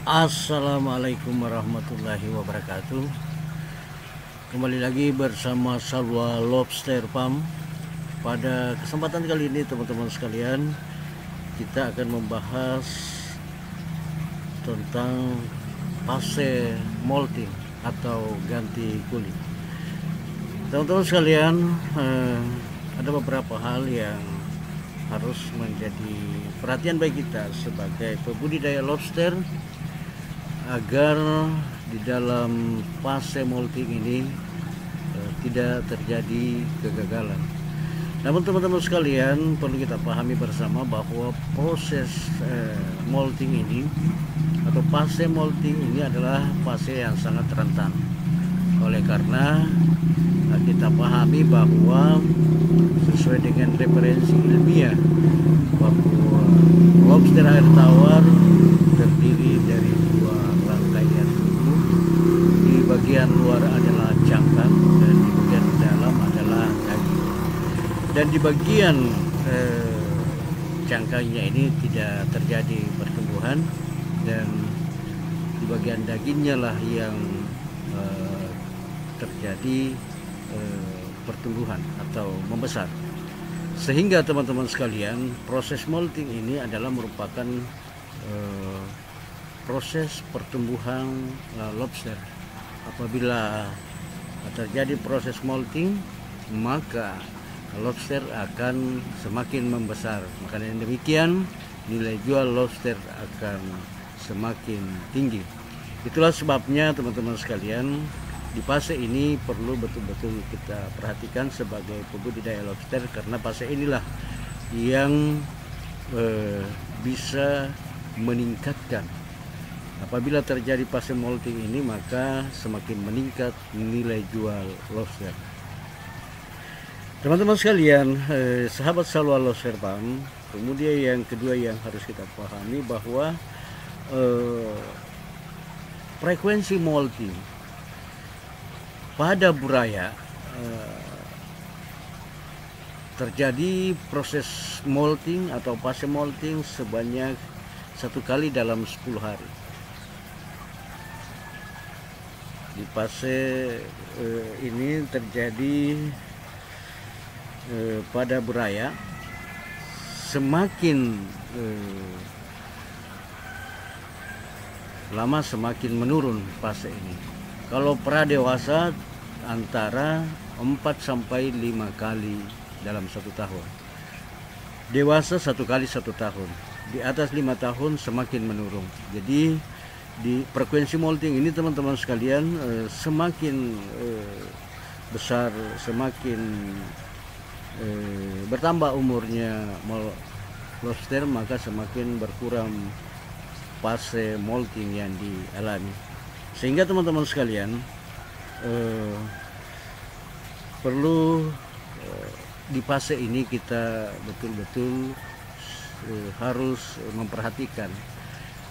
Assalamualaikum warahmatullahi wabarakatuh. Kembali lagi bersama Salwa Lobster Farm. Pada kesempatan kali ini teman-teman sekalian, kita akan membahas tentang fase molting atau ganti kulit. Teman-teman sekalian, ada beberapa hal yang harus menjadi perhatian bagi kita sebagai pembudidaya lobster agar di dalam fase molting ini tidak terjadi kegagalan. Namun teman-teman sekalian, perlu kita pahami bersama bahwa proses molting ini atau fase molting ini adalah fase yang sangat rentan. Oleh karena kita pahami bahwa sesuai dengan referensi ilmiah bahwa lobster air tawar terdiri dari dua rangkaian tubuh. Di bagian luar adalah cangkang dan di bagian dalam adalah daging. Dan di bagian cangkangnya ini tidak terjadi pertumbuhan, dan di bagian dagingnya lah yang terjadi pertumbuhan atau membesar. Sehingga teman-teman sekalian, proses molting ini adalah merupakan proses pertumbuhan lobster. Apabila terjadi proses molting, maka lobster akan semakin membesar. Maka dengan demikian nilai jual lobster akan semakin tinggi. Itulah sebabnya teman-teman sekalian, di fase ini perlu betul-betul kita perhatikan sebagai pembudidaya lobster, karena fase inilah yang bisa meningkatkan. Apabila terjadi fase molting ini, maka semakin meningkat nilai jual lobster. Teman-teman sekalian, sahabat Salwa Lobster Farm, kemudian yang kedua yang harus kita pahami bahwa frekuensi molting pada buraya terjadi proses molting atau fase molting sebanyak 1 kali dalam 10 hari. Di fase ini terjadi pada buraya, semakin lama semakin menurun fase ini. Kalau pra dewasa antara 4-5 kali dalam 1 tahun. Dewasa 1 kali 1 tahun. Di atas 5 tahun semakin menurun. Jadi di frekuensi molting ini teman-teman sekalian, semakin besar, semakin bertambah umurnya lobster, maka semakin berkurang fase molting yang dialami. Sehingga teman-teman sekalian, perlu di fase ini kita betul-betul harus memperhatikan.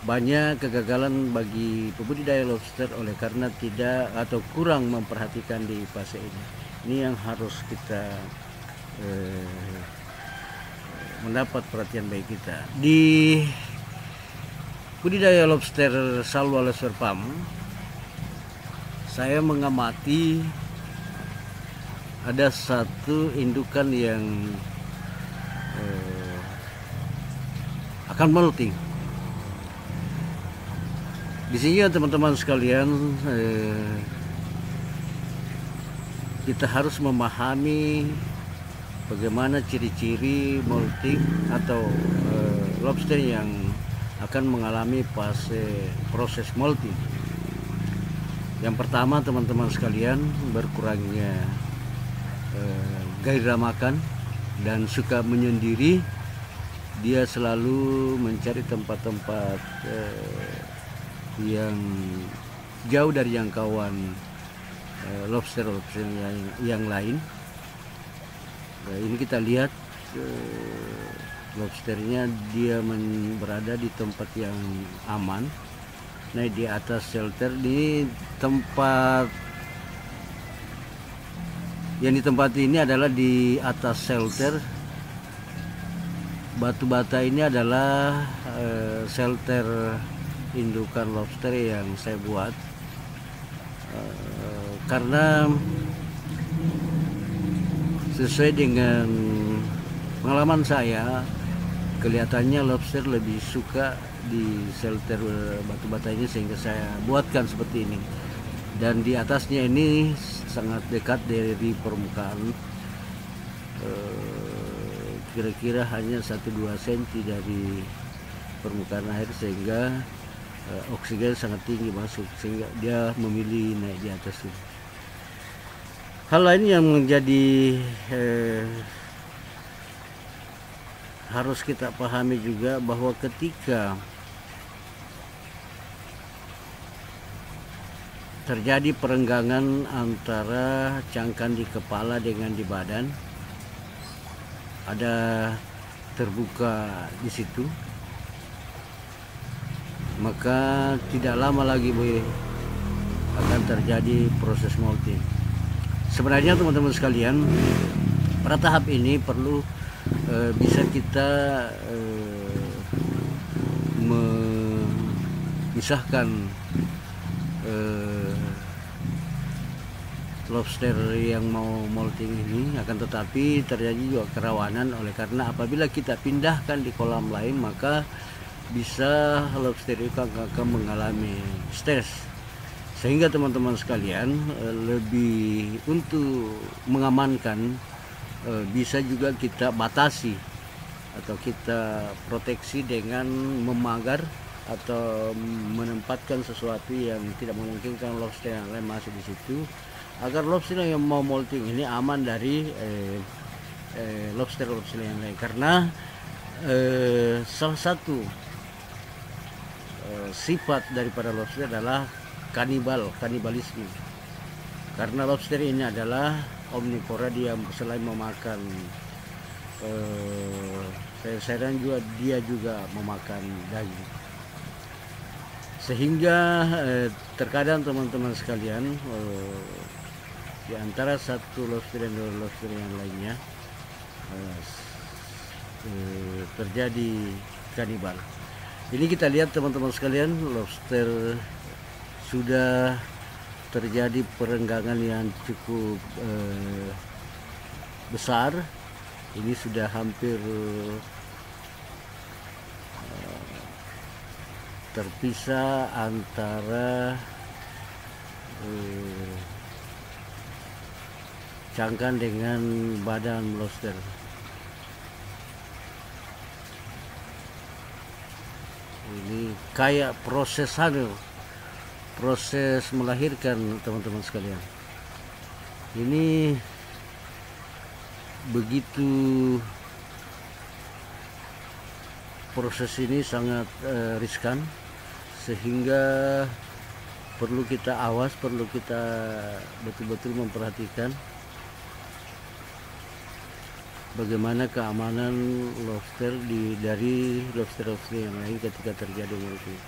Banyak kegagalan bagi pembudidaya lobster oleh karena tidak atau kurang memperhatikan di fase ini. Ini yang harus kita mendapat perhatian baik kita. Di budidaya lobster Salwa Lobster Farm, saya mengamati ada satu indukan yang akan molting. Di sini teman-teman sekalian, kita harus memahami bagaimana ciri-ciri molting atau lobster yang akan mengalami fase proses molting. Yang pertama teman-teman sekalian, berkurangnya gairah makan dan suka menyendiri. Dia selalu mencari tempat-tempat yang jauh dari jangkauan lobster yang lain. Ini kita lihat lobsternya, dia berada di tempat yang aman. Nah, di atas shelter, di tempat yang ditempati ini adalah di atas shelter batu bata ini adalah shelter indukan lobster yang saya buat, karena sesuai dengan pengalaman saya, kelihatannya lobster lebih suka di shelter batu bata ini, sehingga saya buatkan seperti ini. Dan di atasnya ini sangat dekat dari permukaan, kira-kira hanya 1-2 cm dari permukaan air, sehingga oksigen sangat tinggi masuk, sehingga dia memilih naik di atas ini. Hal lain yang menjadi harus kita pahami juga, bahwa ketika terjadi perenggangan antara cangkang di kepala dengan di badan, ada terbuka di situ, maka tidak lama lagi akan terjadi proses molting. Sebenarnya teman-teman sekalian, pada tahap ini perlu bisa kita memisahkan lobster yang mau molting ini. Akan tetapi terjadi juga kerawanan, oleh karena apabila kita pindahkan di kolam lain, maka bisa lobster itu akan mengalami stres. Sehingga teman-teman sekalian, lebih untuk mengamankan, bisa juga kita batasi atau kita proteksi dengan memagar atau menempatkan sesuatu yang tidak memungkinkan lobster yang lain masuk di situ, agar lobster yang mau molting ini aman dari lobster yang lain. Karena salah satu sifat daripada lobster adalah kanibalisme. Karena lobster ini adalah omnivora, dia selain memakan sayur-sayuran juga, dia juga memakan daging. Sehingga terkadang teman-teman sekalian, di antara satu lobster dan dua lobster yang lainnya terjadi kanibal. Ini kita lihat teman-teman sekalian, lobster sudah terjadi perenggangan yang cukup besar. Ini sudah hampir terpisah antara cangkang dengan badan lobster. Ini kayak proses melahirkan teman-teman sekalian. Ini begitu, proses ini sangat riskan, sehingga perlu kita awas, perlu kita betul-betul memperhatikan bagaimana keamanan lobster dari lobster yang lain ketika terjadi molting.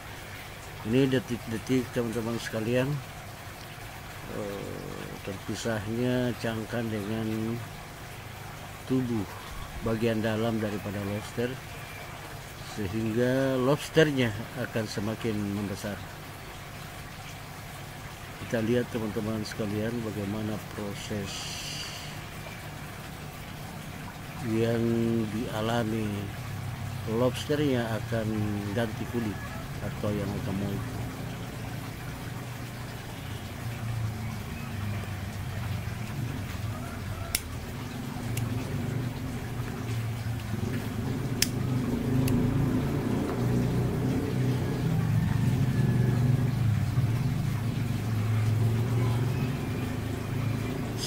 Ini detik-detik teman-teman sekalian, terpisahnya cangkang dengan tubuh bagian dalam daripada lobster, sehingga lobsternya akan semakin membesar. Kita lihat teman-teman sekalian bagaimana proses yang dialami lobster yang akan ganti kulit atau yang akan molting.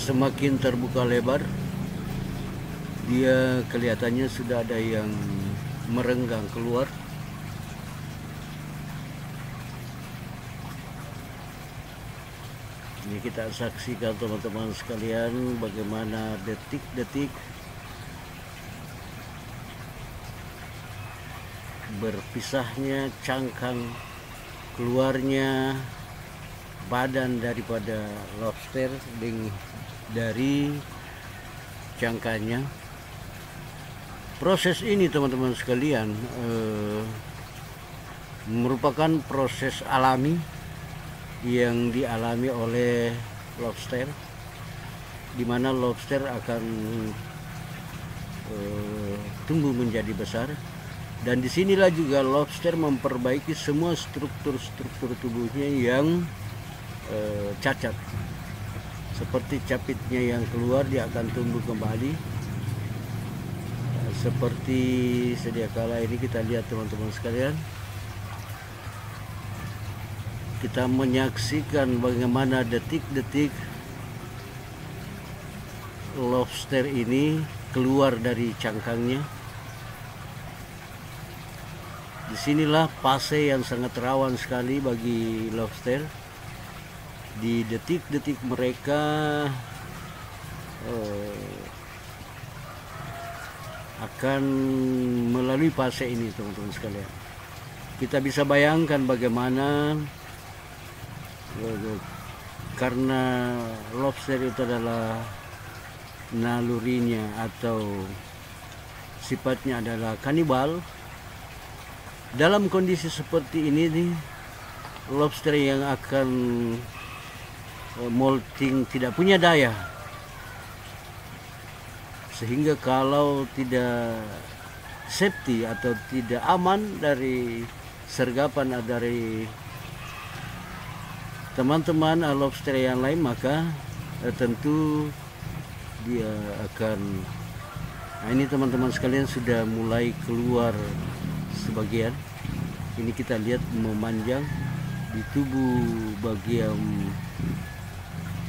Semakin terbuka lebar, dia kelihatannya sudah ada yang merenggang keluar. Ini kita saksikan teman-teman sekalian bagaimana detik-detik berpisahnya cangkang, keluarnya badan daripada lobster dari cangkangnya. Proses ini teman-teman sekalian merupakan proses alami yang dialami oleh lobster, di mana lobster akan tumbuh menjadi besar, dan disinilah juga lobster memperbaiki semua struktur tubuhnya yang cacat. Seperti capitnya yang keluar, dia akan tumbuh kembali. Seperti sedia kala ini kita lihat teman-teman sekalian, kita menyaksikan bagaimana detik-detik lobster ini keluar dari cangkangnya. Disinilah fase yang sangat rawan sekali bagi lobster. Di detik-detik mereka akan melalui fase ini, teman-teman sekalian. Kita bisa bayangkan bagaimana, karena lobster itu adalah nalurinya atau sifatnya adalah kanibal. Dalam kondisi seperti ini nih, lobster yang akan molting tidak punya daya, sehingga kalau tidak safety atau tidak aman dari sergapan dari teman-teman lobster yang lain, maka tentu dia akan, nah ini teman-teman sekalian sudah mulai keluar sebagian. Ini kita lihat memanjang di tubuh, bagian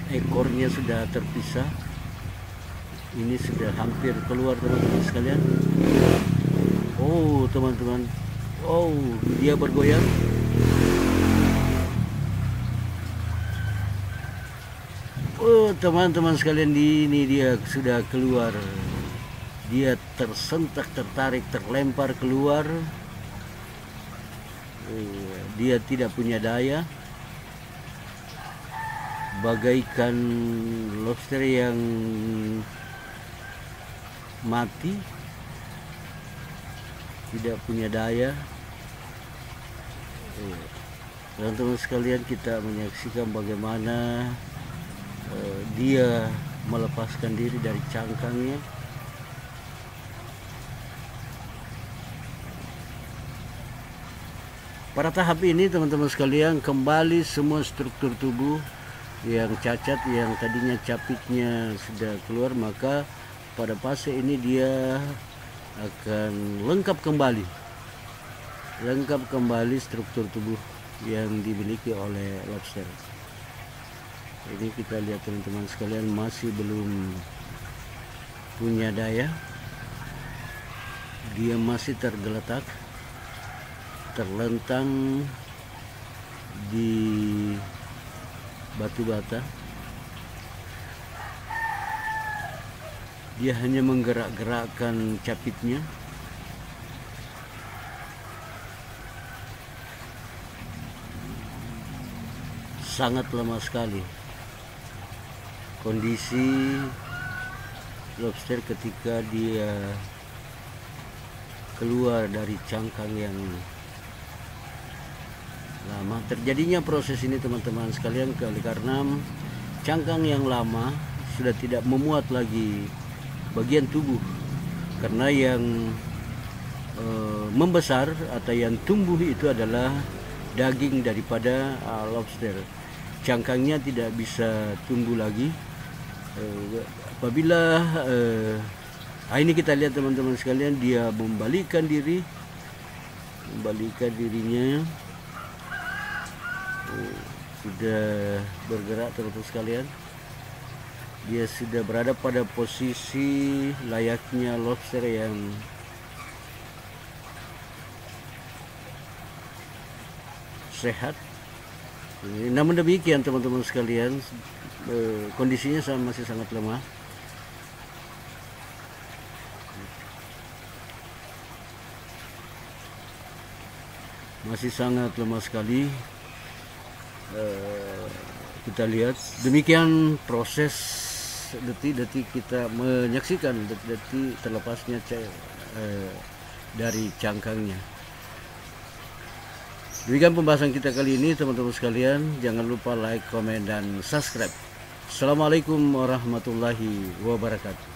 ekornya sudah terpisah. Ini sudah hampir keluar teman-teman sekalian. Oh teman-teman, oh dia bergoyang. Oh teman-teman sekalian, ini dia sudah keluar. Dia tersentak, tertarik, terlempar keluar. Dia tidak punya daya, bagaikan lobster yang mati, tidak punya daya. Teman-teman sekalian, kita menyaksikan bagaimana dia melepaskan diri dari cangkangnya. Pada tahap ini teman-teman sekalian, kembali semua struktur tubuh yang cacat, yang tadinya capitnya sudah keluar, maka pada fase ini dia akan lengkap kembali struktur tubuh yang dimiliki oleh lobster. Ini kita lihat teman-teman sekalian, masih belum punya daya, dia masih tergeletak, terlentang di batu bata. Dia hanya menggerak-gerakkan capitnya. Sangat lemah sekali kondisi lobster ketika dia keluar dari cangkang yang lama. Terjadinya proses ini teman-teman sekalian karena cangkang yang lama sudah tidak memuat lagi bagian tubuh, karena yang membesar atau yang tumbuh itu adalah daging daripada lobster. Cangkangnya tidak bisa tumbuh lagi. Apabila ini kita lihat teman-teman sekalian, dia membalikkan dirinya. Sudah bergerak teman-teman sekalian. Dia sudah berada pada posisi layaknya lobster yang sehat. Namun demikian teman-teman sekalian, kondisinya masih sangat lemah. Masih sangat lemah sekali. Kita lihat demikian proses detik-detik kita menyaksikan detik-detik terlepasnya dari cangkangnya. Demikian pembahasan kita kali ini teman-teman sekalian. Jangan lupa like, komen, dan subscribe. Assalamualaikum warahmatullahi wabarakatuh.